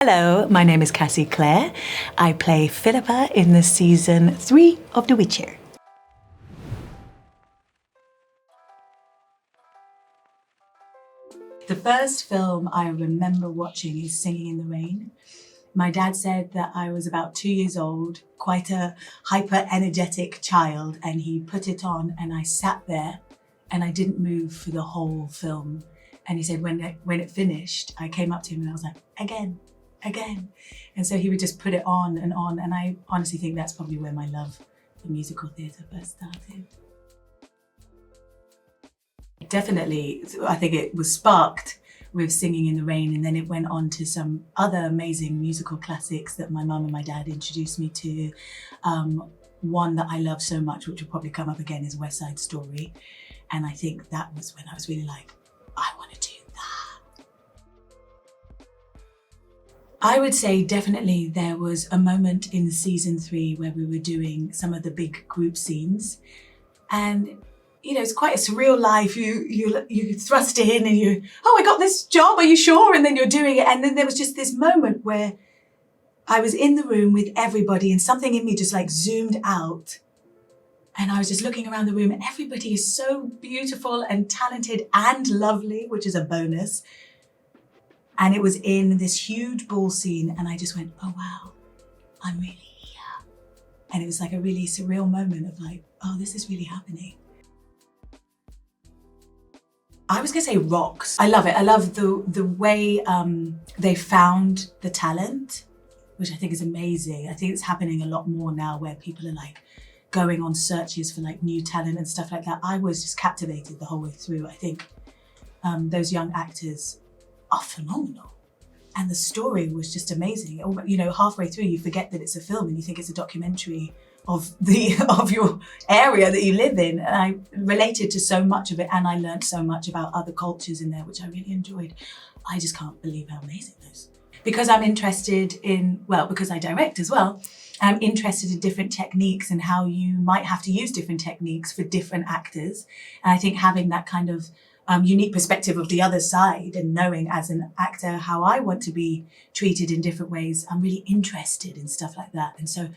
Hello, my name is Cassie Clare. I play Philippa in the season 3 of The Witcher. The first film I remember watching is Singing in the Rain. My dad said that I was about 2 years old, quite a hyper-energetic child, and he put it on and I sat there and I didn't move for the whole film. And he said when it finished, I came up to him and I was like, again. And so he would just put it on, and I honestly think that's probably where my love for musical theatre first started. Definitely, I think it was sparked with Singing in the Rain, and then it went on to some other amazing musical classics that my mum and my dad introduced me to. One that I love so much, which will probably come up again, is West Side Story. And I think that was when I was really like, I want to do that. I would say definitely there was a moment in season 3 where we were doing some of the big group scenes. And you know, it's quite a surreal life. You thrust in and I got this job, are you sure? And then you're doing it. And then there was just this moment where I was in the room with everybody and something in me just like zoomed out. And I was just looking around the room and everybody is so beautiful and talented and lovely, which is a bonus. And it was in this huge ball scene and I just went, oh wow, I'm really here. And it was like a really surreal moment of like, oh, this is really happening. I was gonna say rocks. I love it. I love the way they found the talent, which I think is amazing. I think it's happening a lot more now where people are like going on searches for like new talent and stuff like that. I was just captivated the whole way through. I think those young actors are phenomenal. And the story was just amazing. You know, halfway through you forget that it's a film and you think it's a documentary of your area that you live in. And I related to so much of it and I learned so much about other cultures in there, which I really enjoyed. I just can't believe how amazing it is. Because I'm interested in, well, because I direct as well, I'm interested in different techniques and how you might have to use different techniques for different actors. And I think having that kind of unique perspective of the other side and knowing as an actor how I want to be treated in different ways, I'm really interested in stuff like that. And so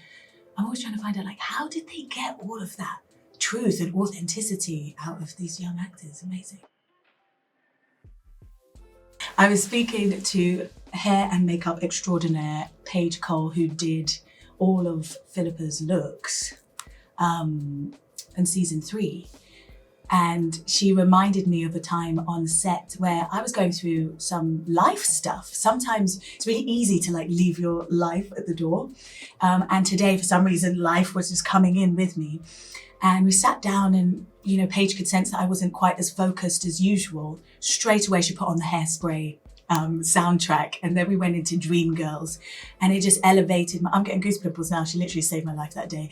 I'm always trying to find out, like, how did they get all of that truth and authenticity out of these young actors? Amazing. I was speaking to hair and makeup extraordinaire Paige Cole, who did all of Philippa's looks in season 3. And she reminded me of a time on set where I was going through some life stuff. Sometimes it's really easy to like leave your life at the door. And today, for some reason, life was just coming in with me. And we sat down and, you know, Paige could sense that I wasn't quite as focused as usual. Straight away, she put on the Hairspray soundtrack, and then we went into Dreamgirls, and it just elevated I'm getting goosebumps now. She literally saved my life that day.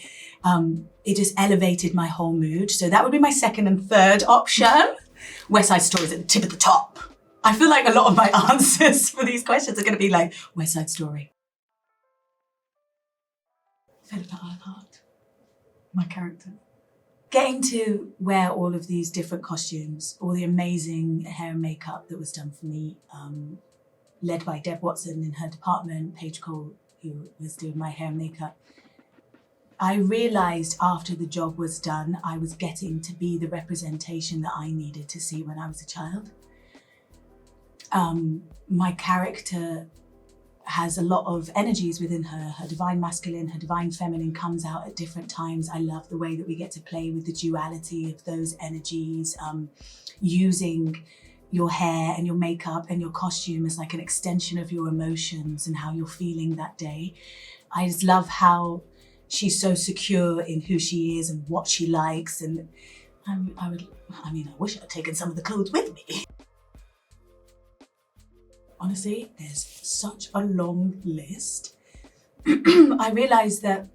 It just elevated my whole mood. So that would be my second and third option. West Side Story is at the tip of the top. I feel like a lot of my answers for these questions are going to be like West Side Story. Philippa Earhart, my character. Getting to wear all of these different costumes, all the amazing hair and makeup that was done for me, led by Deb Watson in her department, Paige Cole, who was doing my hair and makeup. I realized after the job was done, I was getting to be the representation that I needed to see when I was a child. My character has a lot of energies within her. Her divine masculine, her divine feminine comes out at different times. I love the way that we get to play with the duality of those energies, using your hair and your makeup and your costume as like an extension of your emotions and how you're feeling that day. I just love how she's so secure in who she is and what she likes. And I wish I'd taken some of the clothes with me. Honestly, there's such a long list. I realized that,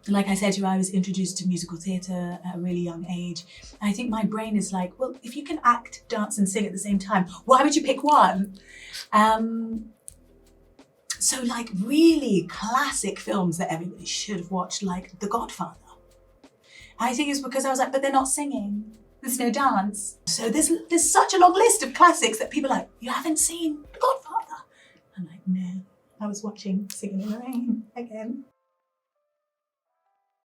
like I said to you, I was introduced to musical theatre at a really young age. And I think my brain is like, well, if you can act, dance and sing at the same time, why would you pick one? So like really classic films that everybody should have watched, like The Godfather. I think it's because I was like, but they're not singing. There's no dance. So there's such a long list of classics that people are like, you haven't seen The Godfather? I'm like, no. I was watching Singing in the Rain again.